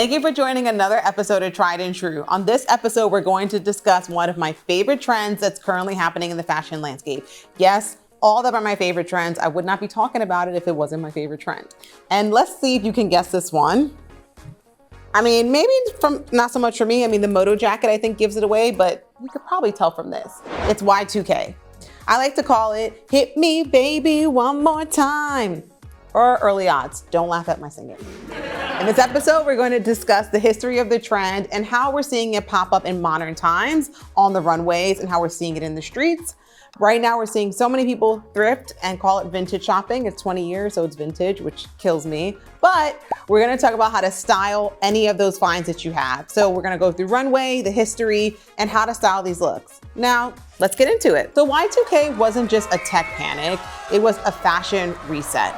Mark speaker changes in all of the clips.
Speaker 1: Thank you for joining another episode of Tried and True. On this episode, we're going to discuss one of my favorite trends that's currently happening in the fashion landscape. Yes, all of them are my favorite trends. I would not be talking about it if it wasn't my favorite trend. And let's see if you can guess this one. I mean, maybe not so much for me. I mean, the moto jacket, I think, gives it away, but you could probably tell from this. It's Y2K. I like to call it, hit me, baby, one more time. Or early odds. Don't laugh at my singing. In this episode, we're going to discuss the history of the trend and how we're seeing it pop up in modern times on the runways and how we're seeing it in the streets. Right now, we're seeing so many people thrift and call it vintage shopping. It's 20 years, so it's vintage, which kills me. But we're gonna talk about how to style any of those finds that you have. So we're gonna go through runway, the history, and how to style these looks. Now, let's get into it. So Y2K wasn't just a tech panic, it was a fashion reset.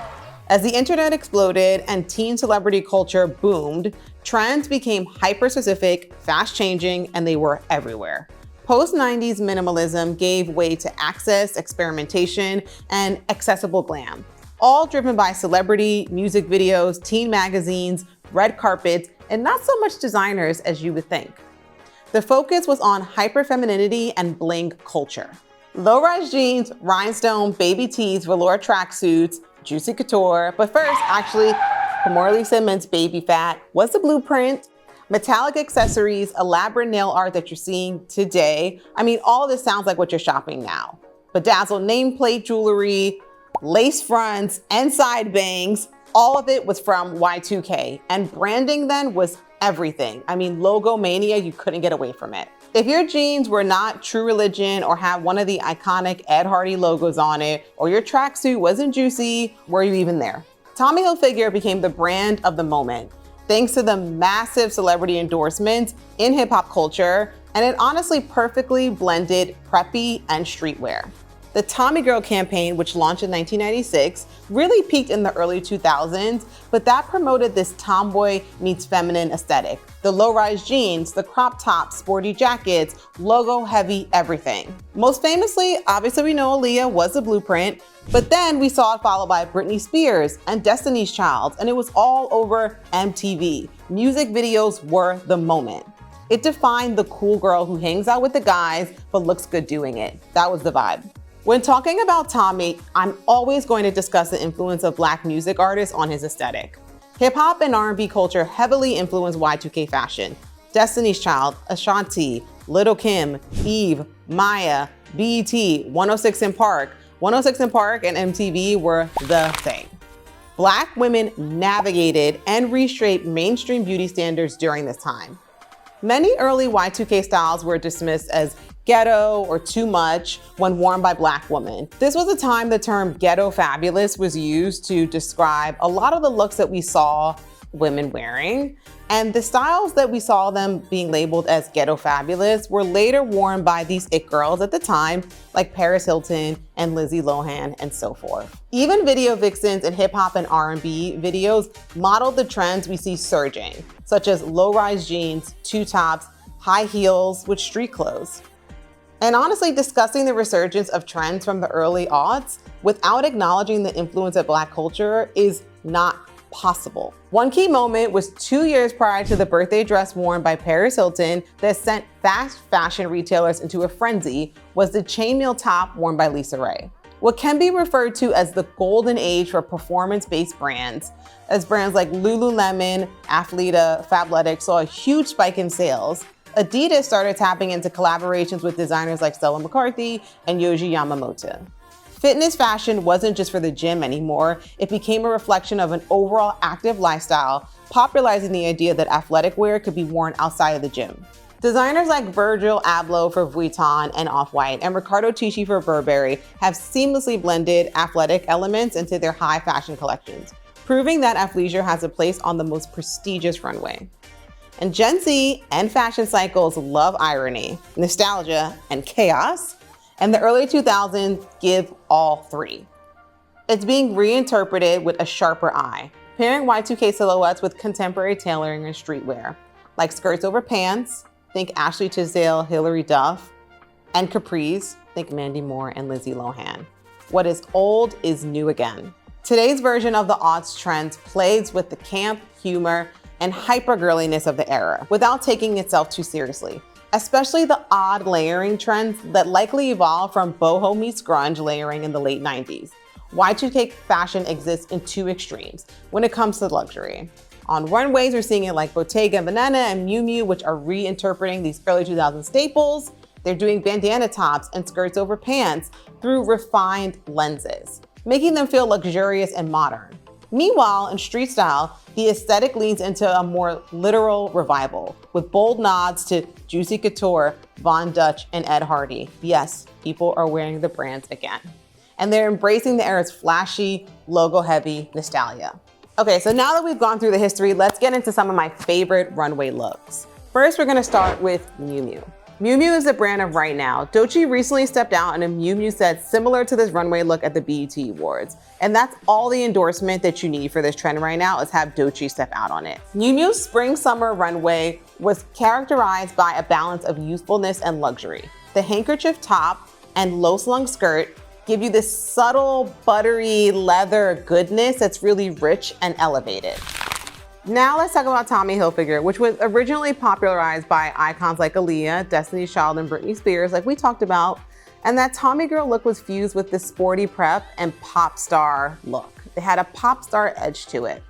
Speaker 1: As the internet exploded and teen celebrity culture boomed, trends became hyper-specific, fast-changing, and they were everywhere. Post-90s minimalism gave way to access, experimentation, and accessible glam, all driven by celebrity, music videos, teen magazines, red carpets, and not so much designers as you would think. The focus was on hyper-femininity and bling culture. Low-rise jeans, rhinestone, baby tees, velour tracksuits, juicy couture, but first, actually, Kimberly Simmons' baby fat was the blueprint. Metallic accessories, elaborate nail art that you're seeing today. I mean, all of this sounds like what you're shopping now. Bedazzled nameplate jewelry, lace fronts, and side bangs, all of it was from Y2K. And branding then was everything. I mean, logo mania, you couldn't get away from it. If your jeans were not True Religion or had one of the iconic Ed Hardy logos on it, or your tracksuit wasn't juicy, were you even there? Tommy Hilfiger became the brand of the moment, thanks to the massive celebrity endorsements in hip hop culture, and it honestly perfectly blended preppy and streetwear. The Tommy Girl campaign, which launched in 1996, really peaked in the early 2000s, but that promoted this tomboy meets feminine aesthetic. The low-rise jeans, the crop tops, sporty jackets, logo-heavy everything. Most famously, obviously we know Aaliyah was the blueprint, but then we saw it followed by Britney Spears and Destiny's Child, and it was all over MTV. Music videos were the moment. It defined the cool girl who hangs out with the guys, but looks good doing it. That was the vibe. When talking about Tommy, I'm always going to discuss the influence of Black music artists on his aesthetic. Hip hop and R&B culture heavily influenced Y2K fashion. Destiny's Child, Ashanti, Lil' Kim, Eve, Maya, BET, 106 & Park. 106 & Park and MTV were the thing. Black women navigated and reshaped mainstream beauty standards during this time. Many early Y2K styles were dismissed as ghetto or too much when worn by Black women. This was a time the term ghetto fabulous was used to describe a lot of the looks that we saw women wearing. And the styles that we saw them being labeled as ghetto fabulous were later worn by these it girls at the time, like Paris Hilton and Lindsay Lohan and so forth. Even video vixens in hip hop and R&B videos modeled the trends we see surging, such as low-rise jeans, two tops, high heels with street clothes. And honestly, discussing the resurgence of trends from the early aughts without acknowledging the influence of Black culture is not possible. One key moment was 2 years prior to the birthday dress worn by Paris Hilton that sent fast fashion retailers into a frenzy was the chainmail top worn by Lisa Ray. What can be referred to as the golden age for performance-based brands, as brands like Lululemon, Athleta, Fabletics saw a huge spike in sales. Adidas started tapping into collaborations with designers like Stella McCarthy and Yohji Yamamoto. Fitness fashion wasn't just for the gym anymore, it became a reflection of an overall active lifestyle, popularizing the idea that athletic wear could be worn outside of the gym. Designers like Virgil Abloh for Vuitton and Off-White and Riccardo Tisci for Burberry have seamlessly blended athletic elements into their high fashion collections, proving that athleisure has a place on the most prestigious runway. And Gen Z and fashion cycles love irony, nostalgia, and chaos, and the early 2000s give all three. It's being reinterpreted with a sharper eye, pairing Y2K silhouettes with contemporary tailoring and streetwear, like skirts over pants, think Ashley Tisdale, Hilary Duff, and capris, think Mandy Moore and Lindsay Lohan. What is old is new again. Today's version of the aughts trends plays with the camp, humor, and hyper girliness of the era without taking itself too seriously, especially the odd layering trends that likely evolved from boho meets grunge layering in the late 90s. Y2K fashion exists in two extremes when it comes to luxury. On runways, we're seeing it like Bottega Veneta and Miu Miu, which are reinterpreting these early 2000s staples. They're doing bandana tops and skirts over pants through refined lenses, making them feel luxurious and modern. Meanwhile, in street style, the aesthetic leans into a more literal revival, with bold nods to Juicy Couture, Von Dutch, and Ed Hardy. Yes, people are wearing the brands again. And they're embracing the era's flashy, logo-heavy nostalgia. Okay, so now that we've gone through the history, let's get into some of my favorite runway looks. First, we're gonna start with Miu Miu. Miu Miu is the brand of right now. Doechii recently stepped out in a Miu Miu set similar to this runway look at the BET Awards. And that's all the endorsement that you need for this trend right now is have Doechii step out on it. Miu Miu's spring-summer runway was characterized by a balance of youthfulness and luxury. The handkerchief top and low-slung skirt give you this subtle, buttery leather goodness that's really rich and elevated. Now let's talk about Tommy Hilfiger, which was originally popularized by icons like Aaliyah, Destiny's Child, and Britney Spears, like we talked about. And that Tommy girl look was fused with this sporty prep and pop star look. It had a pop star edge to it.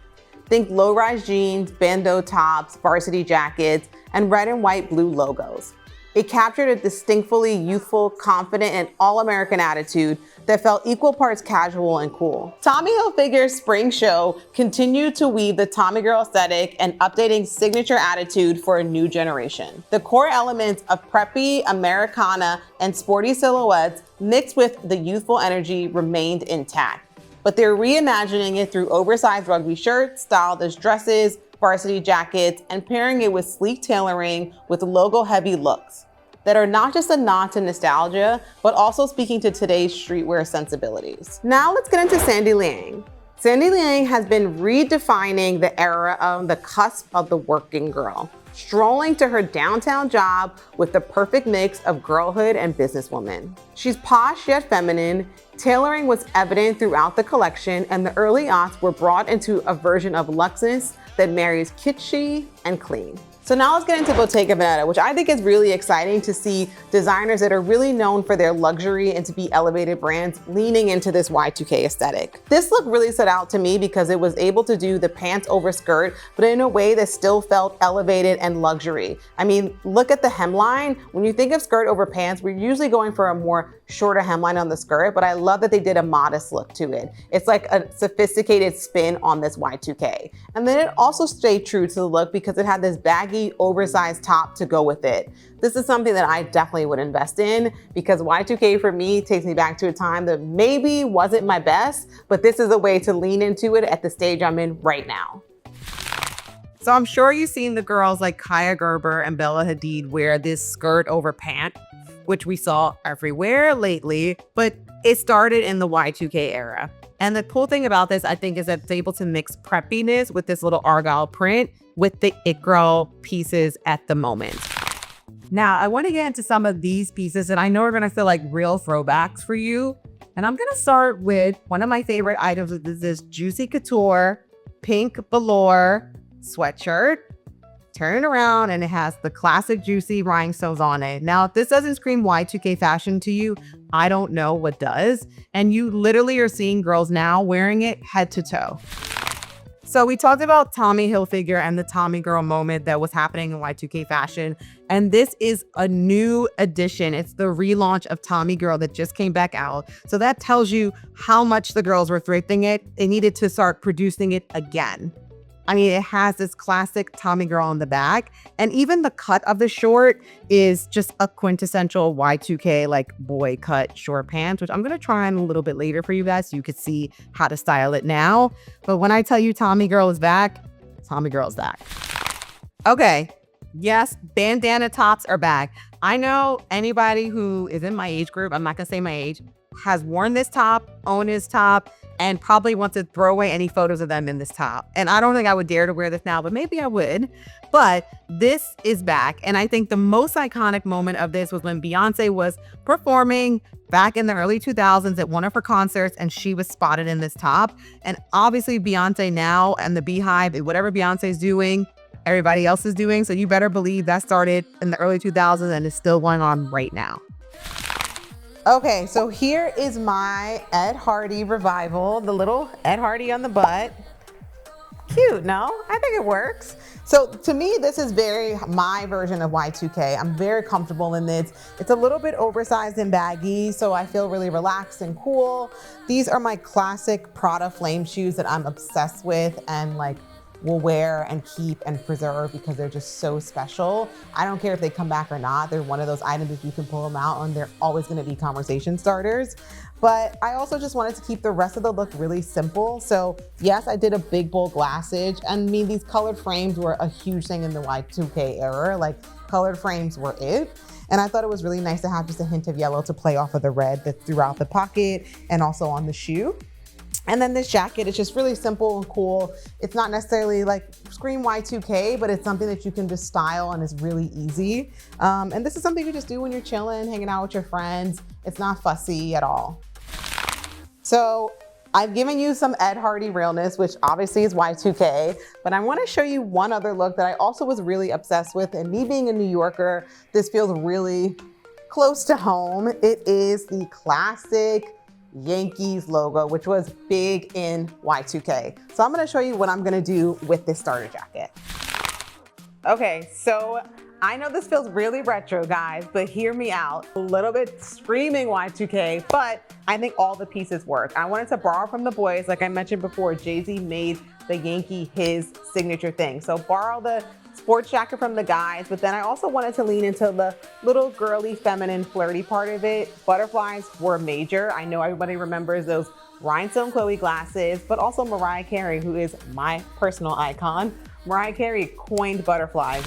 Speaker 1: Think low-rise jeans, bandeau tops, varsity jackets, and red and white blue logos. It captured a distinctly youthful, confident, and all-American attitude that felt equal parts casual and cool. Tommy Hilfiger's spring show continued to weave the Tommy girl aesthetic and updating signature attitude for a new generation. The core elements of preppy, Americana, and sporty silhouettes mixed with the youthful energy remained intact, but they're reimagining it through oversized rugby shirts styled as dresses, varsity jackets, and pairing it with sleek tailoring with logo-heavy looks that are not just a nod to nostalgia, but also speaking to today's streetwear sensibilities. Now let's get into Sandy Liang. Sandy Liang has been redefining the era of the cusp of the working girl, strolling to her downtown job with the perfect mix of girlhood and businesswoman. She's posh yet feminine. Tailoring was evident throughout the collection, and the early aughts were brought into a version of luxness that marries kitschy and clean. So now let's get into Bottega Veneta, which I think is really exciting to see designers that are really known for their luxury and to be elevated brands leaning into this Y2K aesthetic. This look really stood out to me because it was able to do the pants over skirt, but in a way that still felt elevated and luxury. I mean, look at the hemline. When you think of skirt over pants, we're usually going for a more shorter hemline on the skirt, but I love that they did a modest look to it. It's like a sophisticated spin on this Y2K. And then it also stayed true to the look because it had this baggy, oversized top to go with it. This is something that I definitely would invest in because Y2K for me takes me back to a time that maybe wasn't my best, but this is a way to lean into it at the stage I'm in right now. So I'm sure you've seen the girls like Kaya Gerber and Bella Hadid wear this skirt over pant, which we saw everywhere lately, but it started in the Y2K era. And the cool thing about this, I think, is that it's able to mix preppiness with this little argyle print with the it girl pieces at the moment. Now, I want to get into some of these pieces that I know are going to feel like real throwbacks for you. And I'm going to start with one of my favorite items. This is this Juicy Couture pink velour sweatshirt. Turn it around and it has the classic juicy rhinestones on it. Now, if this doesn't scream Y2K fashion to you, I don't know what does. And you literally are seeing girls now wearing it head to toe. So we talked about Tommy Hilfiger and the Tommy girl moment that was happening in Y2K fashion. And this is a new edition. It's the relaunch of Tommy girl that just came back out. So that tells you how much the girls were thrifting it. They needed to start producing it again. I mean, it has this classic Tommy girl on the back. And even the cut of the short is just a quintessential Y2K like boy cut short pants, which I'm going to try on a little bit later for you guys so you could see how to style it now. But when I tell you Tommy girl is back, Tommy girl is back. Okay. Yes, bandana tops are back. I know anybody who is in my age group, I'm not going to say my age, has worn this top, owned this top, and probably wants to throw away any photos of them in this top. And I don't think I would dare to wear this now, but maybe I would. But this is back. And I think the most iconic moment of this was when Beyonce was performing back in the early 2000s at one of her concerts, and she was spotted in this top. And obviously Beyonce now and the Beehive, whatever Beyonce's doing, everybody else is doing. So you better believe that started in the early 2000s and is still going on right now. Okay, so here is my Ed Hardy revival, the little Ed Hardy on the butt. Cute, no? I think it works. So to me, this is very my version of Y2K. I'm very comfortable in this. It's a little bit oversized and baggy, so I feel really relaxed and cool. These are my classic Prada flame shoes that I'm obsessed with and like will wear and keep and preserve because they're just so special. I don't care if they come back or not. They're one of those items that you can pull them out and they're always gonna be conversation starters. But I also just wanted to keep the rest of the look really simple. So yes, I did a big bold glassage. I mean, these colored frames were a huge thing in the Y2K era. Like colored frames were it. And I thought it was really nice to have just a hint of yellow to play off of the red that's throughout the pocket and also on the shoe. And then this jacket is just really simple and cool. It's not necessarily like scream Y2K, but it's something that you can just style and is really easy. And this is something you just do when you're chilling, hanging out with your friends. It's not fussy at all. So I've given you some Ed Hardy realness, which obviously is Y2K, but I wanna show you one other look that I also was really obsessed with. And me being a New Yorker, this feels really close to home. It is the classic Yankees logo, which was big in Y2K. So I'm gonna show you what I'm gonna do with this starter jacket. Okay, so I know this feels really retro, guys, but hear me out. A little bit screaming Y2K, but I think all the pieces work. I wanted to borrow from the boys. Like I mentioned before, Jay-Z made the Yankee his signature thing. So borrow the sports jacket from the guys, but then I also wanted to lean into the little girly, feminine, flirty part of it. Butterflies were major. I know everybody remembers those rhinestone CHLOÉ glasses, but also Mariah Carey, who is my personal icon. Mariah Carey coined butterflies.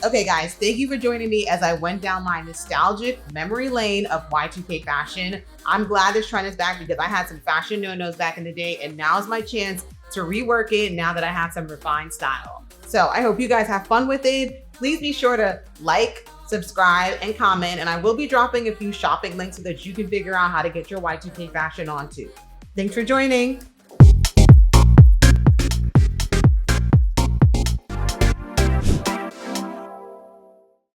Speaker 1: Okay guys, thank you for joining me as I went down my nostalgic memory lane of Y2K fashion. I'm glad this trend is back because I had some fashion no-nos back in the day, and now is my chance to rework it now that I have some refined style. So I hope you guys have fun with it. Please be sure to like, subscribe, and comment, and I will be dropping a few shopping links so that you can figure out how to get your Y2K fashion on too. Thanks for joining.